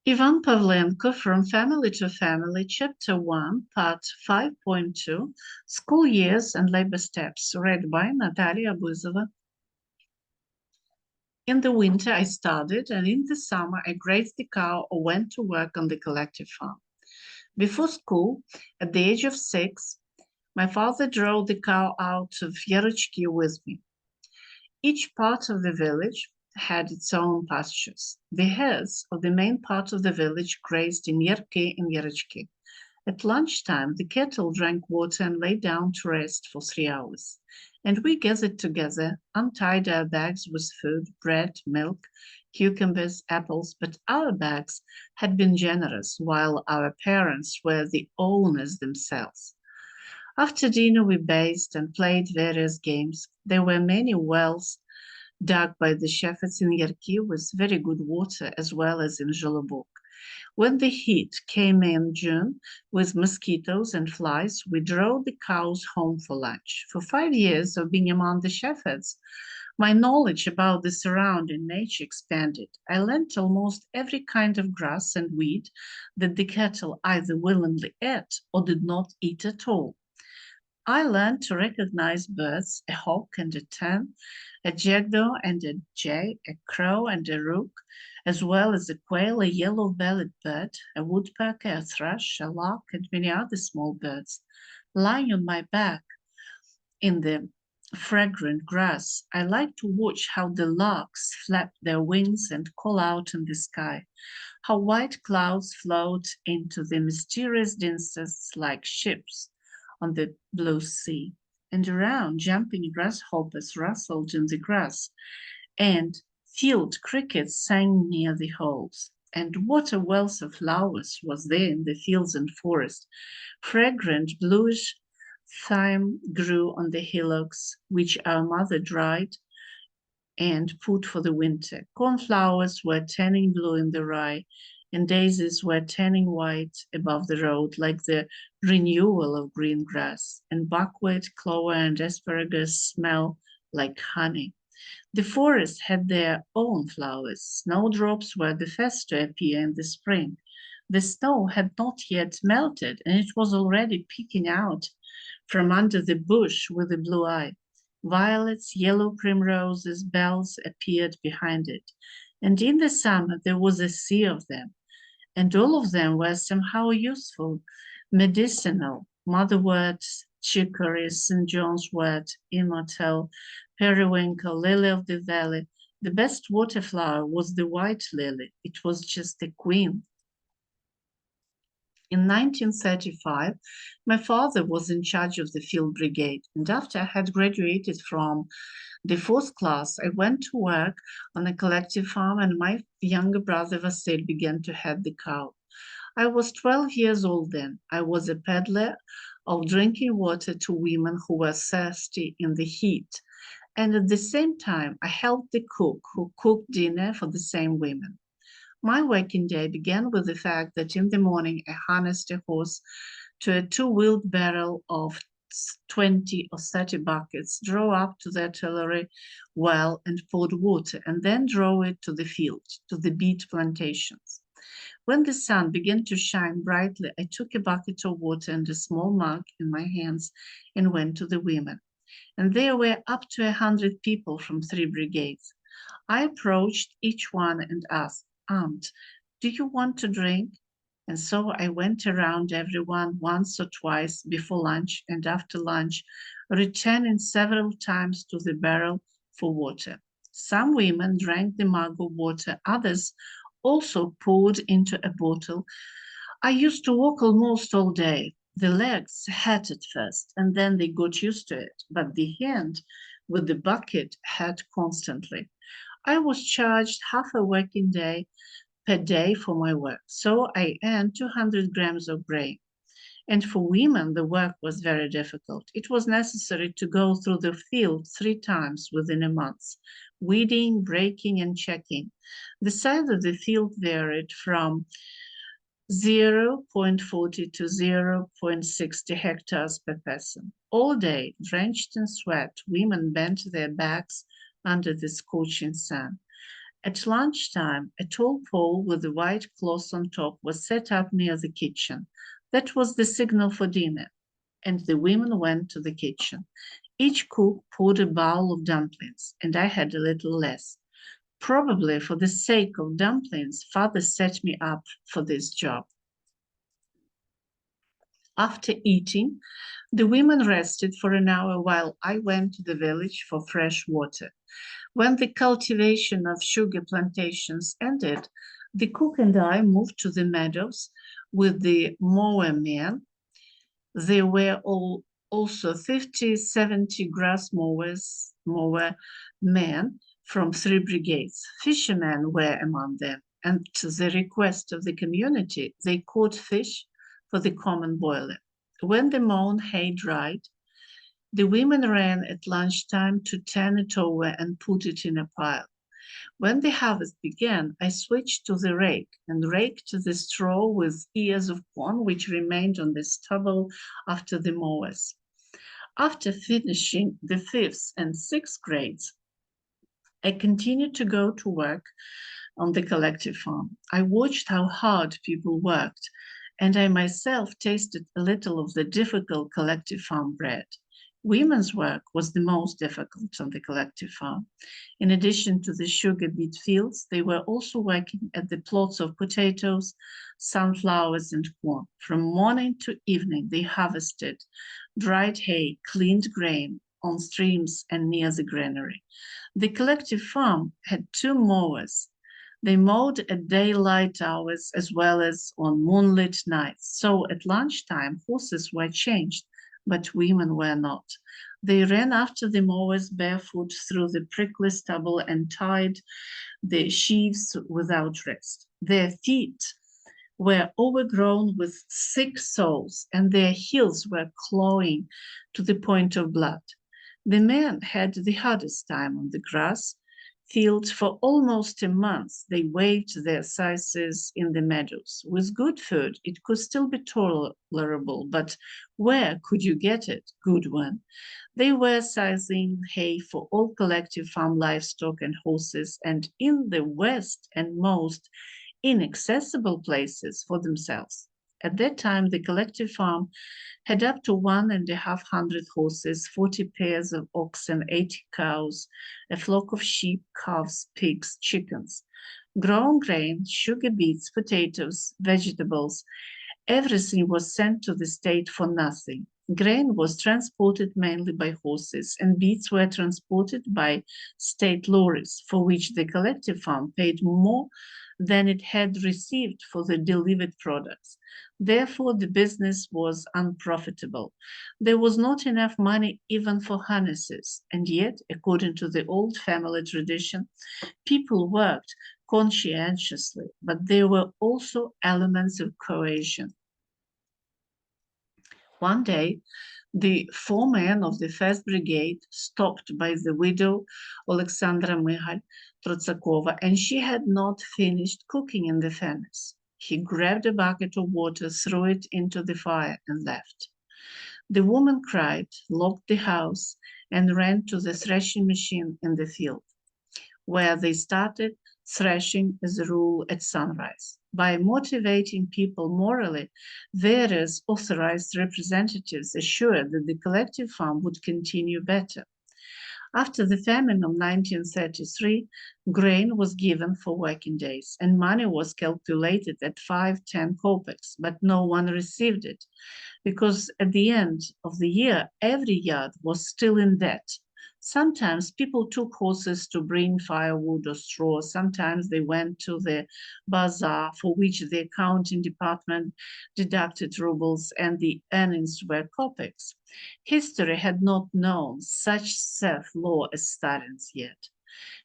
Ivan Pavlenko from Family to Family, Chapter 1, Part 5.2, School Years and Labor Steps, read by Natalia Buzova. In the winter, I studied, and in the summer, I grazed the cow or went to work on the collective farm. Before school, at the age of 6, my father drove the cow out of Yarachki with me. Each part of the village had its own pastures. The herds of the main part of the village grazed in Yerke and Yarachki. At lunchtime, the cattle drank water and lay down to rest for 3 hours. And we gathered together, untied our bags with food, bread, milk, cucumbers, apples, but our bags had been generous, while our parents were the owners themselves. After dinner, we bathed and played various games. There were many wells dug by the shepherds in Yerki with very good water, as well as in Zholobok. When the heat came in June with mosquitoes and flies, we drove the cows home for lunch. For 5 years of being among the shepherds, my knowledge about the surrounding nature expanded. I learned almost every kind of grass and weed that the cattle either willingly ate or did not eat at all. I learned to recognize birds, a hawk and a tern, a jackdaw and a jay, a crow and a rook, as well as a quail, a yellow-bellied bird, a woodpecker, a thrush, a lark, and many other small birds. Lying on my back in the fragrant grass, I liked to watch how the larks flap their wings and call out in the sky, how white clouds float into the mysterious distances like ships on the blue sea, and around jumping grasshoppers rustled in the grass, and field crickets sang near the holes. And what a wealth of flowers was there in the fields and forest! Fragrant bluish thyme grew on the hillocks, which our mother dried and put for the winter. Cornflowers were turning blue in the rye, and daisies were turning white above the road like the renewal of green grass, and buckwheat, clover, and asparagus smell like honey. The forest had their own flowers. Snowdrops were the first to appear in the spring. The snow had not yet melted, and it was already peeking out from under the bush with a blue eye. Violets, yellow primroses, bells appeared behind it, and in the summer there was a sea of them, and all of them were somehow useful, medicinal. Motherwort, chicory, St. John's wort, immortal, periwinkle, lily of the valley. The best water flower was the white lily. It was just a queen. In 1935, my father was in charge of the field brigade, and after I had graduated from the fourth class, I went to work on a collective farm, and my younger brother Vasil began to head the cow. I was 12 years old then. I was a peddler of drinking water to women who were thirsty in the heat, and at the same time, I helped the cook who cooked dinner for the same women. My working day began with the fact that in the morning I harnessed a horse to a two-wheeled barrel of 20 or 30 buckets, drove up to the artillery well and poured water, and then drove it to the field, to the beet plantations. When the sun began to shine brightly, I took a bucket of water and a small mug in my hands and went to the women. And there were up to 100 people from 3 brigades. I approached each one and asked, "Aunt, do you want to drink?" And so I went around everyone once or twice before lunch and after lunch, returning several times to the barrel for water. Some women drank the mug of water, others also poured into a bottle. I used to walk almost all day. The legs hurt at first, and then they got used to it, but the hand with the bucket hurt constantly. I was charged half a working day per day for my work, so I earned 200 grams of grain. And for women, the work was very difficult. It was necessary to go through the field 3 times within a month, weeding, breaking, and checking. The size of the field varied from 0.40 to 0.60 hectares per person. All day, drenched in sweat, women bent their backs under the scorching sun. At lunchtime, a tall pole with a white cloth on top was set up near the kitchen. That was the signal for dinner, and the women went to the kitchen. Each cook poured a bowl of dumplings, and I had a little less. Probably for the sake of dumplings, father set me up for this job. After eating, the women rested for an hour while I went to the village for fresh water. When the cultivation of sugar plantations ended, the cook and I moved to the meadows with the mower men. There were also 50, 70 grass mower men from 3 brigades. Fishermen were among them, and to the request of the community, they caught fish for the common boiler. When the mown hay dried, the women ran at lunchtime to turn it over and put it in a pile. When the harvest began, I switched to the rake and raked the straw with ears of corn which remained on the stubble after the mowers. After finishing the 5th and 6th grades, I continued to go to work on the collective farm. I watched how hard people worked, and I myself tasted a little of the difficult collective farm bread. Women's work was the most difficult on the collective farm. In addition to the sugar beet fields, they were also working at the plots of potatoes, sunflowers, and corn. From morning to evening, they harvested dried hay, cleaned grain on streams and near the granary. The collective farm had 2 mowers. They mowed at daylight hours as well as on moonlit nights. So at lunchtime, horses were changed, but women were not. They ran after the mowers barefoot through the prickly stubble and tied the sheaves without rest. Their feet were overgrown with thick soles, and their heels were clawing to the point of blood. The men had the hardest time on the grass field. For almost a month. They waved their scythes in the meadows. With good food, it could still be tolerable, but where could you get it? Good one. They were scything hay for all collective farm livestock and horses, and in the west and most inaccessible places for themselves. At that time, the collective farm had up to 1,500 horses, 40 pairs of oxen, 80 cows, a flock of sheep, calves, pigs, chickens. Grown grain, sugar beets, potatoes, vegetables, everything was sent to the state for nothing. Grain was transported mainly by horses, and beets were transported by state lorries, for which the collective farm paid more than it had received for the delivered products. Therefore, the business was unprofitable. There was not enough money even for harnesses, and yet, according to the old family tradition, people worked conscientiously, but there were also elements of coercion. One day, the 4 men of the 1st Brigade stopped by the widow Alexandra Mihal Trotsakova, and she had not finished cooking in the furnace. He grabbed a bucket of water, threw it into the fire, and left. The woman cried, locked the house, and ran to the threshing machine in the field, where they started threshing as a rule at sunrise. By motivating people morally, various authorized representatives assured that the collective farm would continue better. After the famine of 1933, grain was given for working days, and money was calculated at 5-10 kopecks, but no one received it, because at the end of the year, every yard was still in debt. Sometimes people took horses to bring firewood or straw. Sometimes they went to the bazaar, for which the accounting department deducted rubles, and the earnings were kopecks. History had not known such self-law as Stalin's yet.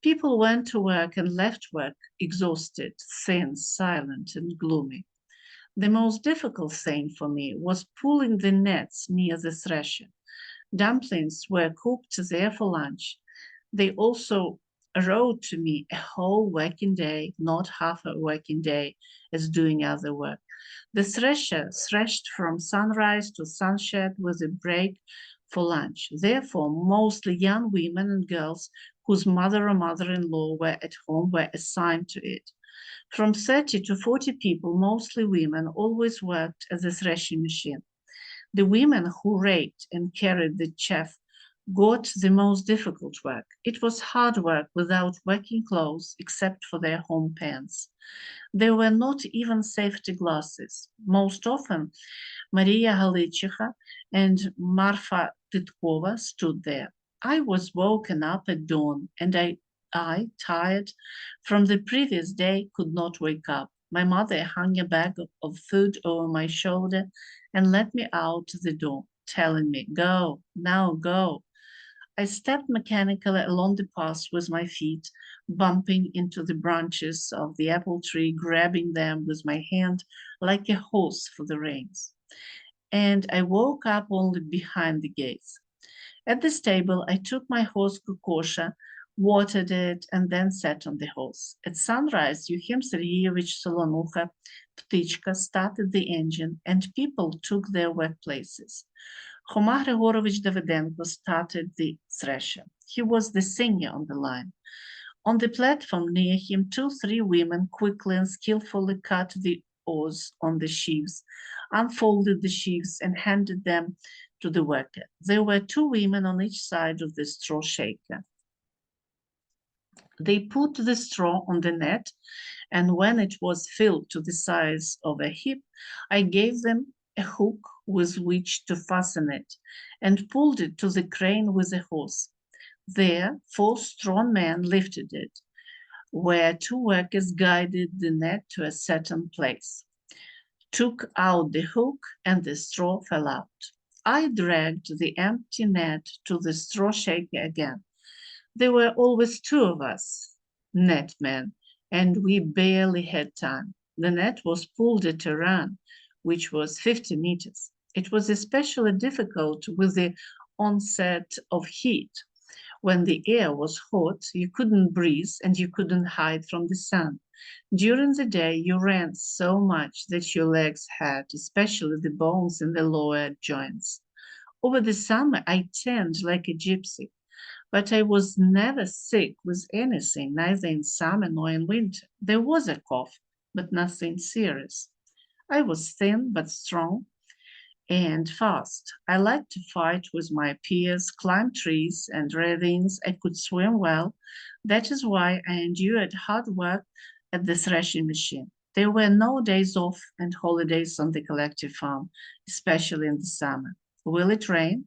People went to work and left work exhausted, thin, silent, and gloomy. The most difficult thing for me was pulling the nets near the thresher. Dumplings were cooked there for lunch. They also wrote to me a whole working day, not half a working day, as doing other work. The thresher threshed from sunrise to sunset with a break for lunch. Therefore, mostly young women and girls whose mother or mother-in-law were at home were assigned to it. From 30 to 40 people, mostly women, always worked at the threshing machine. The women who raked and carried the chaff got the most difficult work. It was hard work without working clothes except for their home pants. There were not even safety glasses. Most often, Maria Halichicha and Marfa Titkova stood there. I was woken up at dawn, and I, tired from the previous day, could not wake up. My mother hung a bag of food over my shoulder and let me out the door, telling me, "Go, now go." I stepped mechanically along the path with my feet, bumping into the branches of the apple tree, grabbing them with my hand like a horse for the reins. And I woke up only behind the gates. At the stable, I took my horse Kukosha, watered it, and then sat on the horse. At sunrise, Yuhim Sergeyevich Solonucha, Ptichka, started the engine, and people took their workplaces. Khoma Grigorovich Davydenko started the thresher. He was the senior on the line. On the platform near him, 2-3 women quickly and skillfully cut the oars on the sheaves, unfolded the sheaves, and handed them to the worker. There were 2 women on each side of the straw shaker. They put the straw on the net, and when it was filled to the size of a hip, I gave them a hook with which to fasten it, and pulled it to the crane with a hose. There, 4 strong men lifted it, where 2 workers guided the net to a certain place, took out the hook, and the straw fell out. I dragged the empty net to the straw shaker again. There were always 2 of us, net men, and we barely had time. The net was pulled at a run, which was 50 meters. It was especially difficult with the onset of heat. When the air was hot, you couldn't breathe and you couldn't hide from the sun. During the day, you ran so much that your legs hurt, especially the bones in the lower joints. Over the summer, I tanned like a gypsy, but I was never sick with anything, neither in summer nor in winter. There was a cough, but nothing serious. I was thin but strong and fast. I liked to fight with my peers, climb trees and ravines. I could swim well. That is why I endured hard work at the threshing machine. There were no days off and holidays on the collective farm, especially in the summer. Will it rain?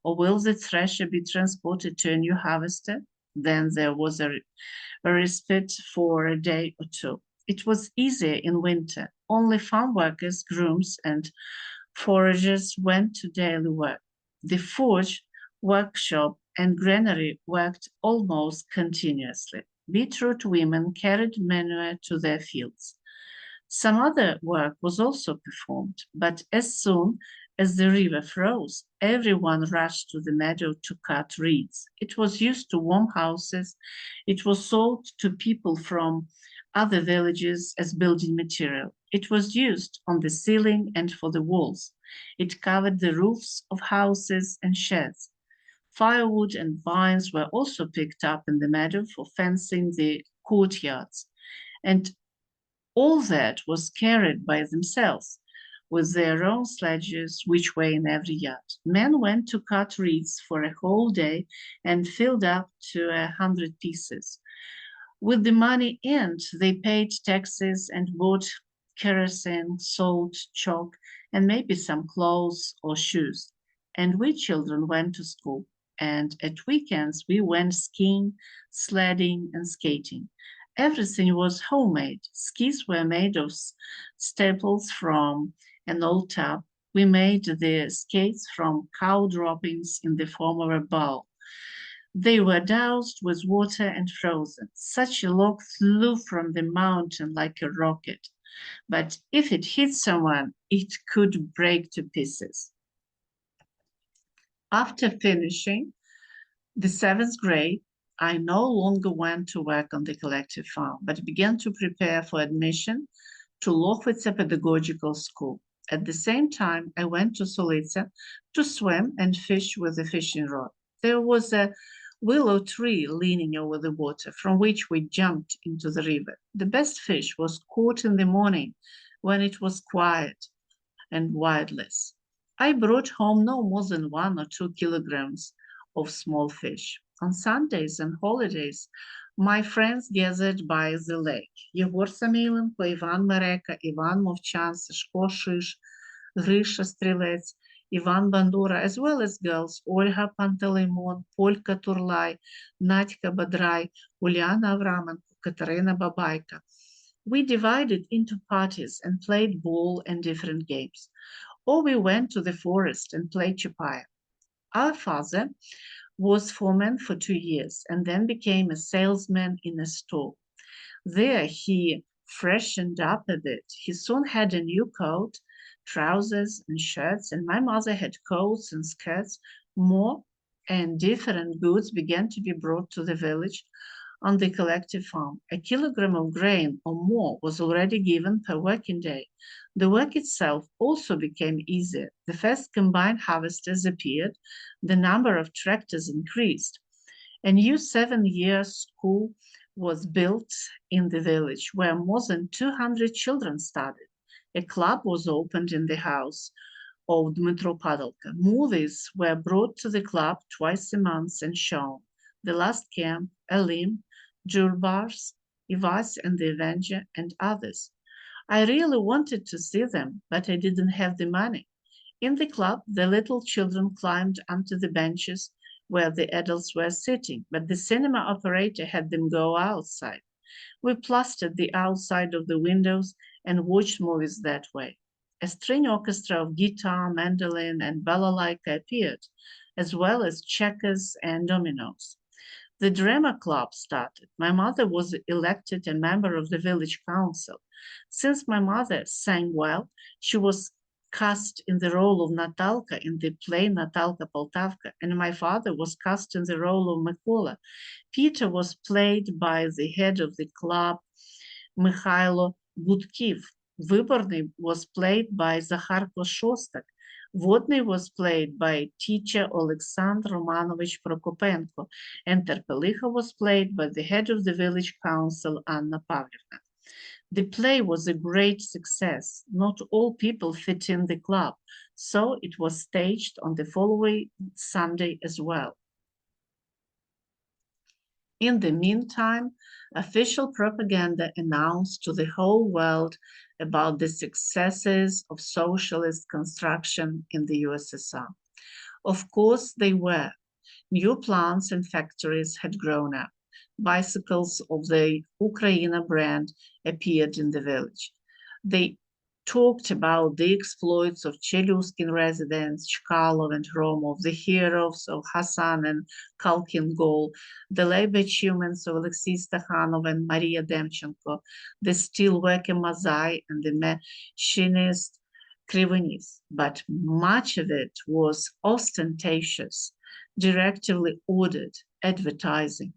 Or will the thresher be transported to a new harvester? Then there was a respite for a day or 2. It was easier in winter. Only farm workers, grooms, and foragers went to daily work. The forge, workshop, and granary worked almost continuously. Beetroot women carried manure to their fields. Some other work was also performed, but as soon as the river froze, everyone rushed to the meadow to cut reeds. It was used to warm houses. It was sold to people from other villages as building material. It was used on the ceiling and for the walls. It covered the roofs of houses and sheds. Firewood and vines were also picked up in the meadow for fencing the courtyards. And all that was carried by themselves, with their own sledges, which were in every yard. Men went to cut reeds for a whole day and filled up to 100 pieces. With the money earned, they paid taxes and bought kerosene, salt, chalk, and maybe some clothes or shoes. And we children went to school. And at weekends, we went skiing, sledding, and skating. Everything was homemade. Skis were made of staples from an old tub. We made the skates from cow droppings in the form of a bowl. They were doused with water and frozen. Such a log flew from the mountain like a rocket, but if it hit someone, it could break to pieces. After finishing the 7th grade, I no longer went to work on the collective farm, but began to prepare for admission to Lochvitsa Pedagogical School. At the same time, I went to Solitsa to swim and fish with a fishing rod. There was a willow tree leaning over the water, from which we jumped into the river. The best fish was caught in the morning when it was quiet and wildless. I brought home no more than 1 or 2 kilograms of small fish. On Sundays and holidays, my friends gathered by the lake. Єгор Саміленко, Іван Мерека, Іван Мовчан, Сашко Шиш, Гриша Стрілець, Ivan Bandura, as well as girls, Olga Panteleimon, Polka Turlai, Natka Badrai, Uliana Avramenko, Katarina Babaika. We divided into parties and played ball and different games. Or we went to the forest and played chapaya. Our father was foreman for 2 years and then became a salesman in a store. There he freshened up a bit. He soon had a new coat, trousers and shirts, and my mother had coats and skirts. More and different goods began to be brought to the village on the collective farm. A kilogram of grain or more was already given per working day. The work itself also became easier. The first combined harvesters appeared. The number of tractors increased. A new 7-year school was built in the village where more than 200 children studied. A club was opened in the house of Dmitro Padalka. Movies were brought to the club twice a month and shown. The Last Camp, Elim, Jurbars, Ivas and the Avenger, and others. I really wanted to see them, but I didn't have the money. In the club, the little children climbed onto the benches where the adults were sitting, but the cinema operator had them go outside. We plastered the outside of the windows and watched movies that way. A string orchestra of guitar, mandolin, and balalaika appeared, as well as checkers and dominoes. The drama club started. My mother was elected a member of the village council. Since my mother sang well, she was cast in the role of Natalka in the play Natalka Poltavka, and my father was cast in the role of Mykola. Peter was played by the head of the club, Mikhailo Gudkiv. Vyborny was played by Zakhar Shostak. Vodny was played by teacher Alexander Romanovich Prokopenko, and Terpelicha was played by the head of the village council, Anna Pavlivna. The play was a great success. Not all people fit in the club, so it was staged on the following Sunday as well. In the meantime, official propaganda announced to the whole world about the successes of socialist construction in the USSR. Of course, they were. New plants and factories had grown up. Bicycles of the Ukrainian brand appeared in the village. They talked about the exploits of Cheluskin residents, Chkalov and Romov, the heroes of Hassan and Kalkin Gol, the labor achievements of Alexei Stakhanov and Maria Demchenko, the steelworker Mazai and the machinist Krivonis. But much of it was ostentatious, directly ordered advertising.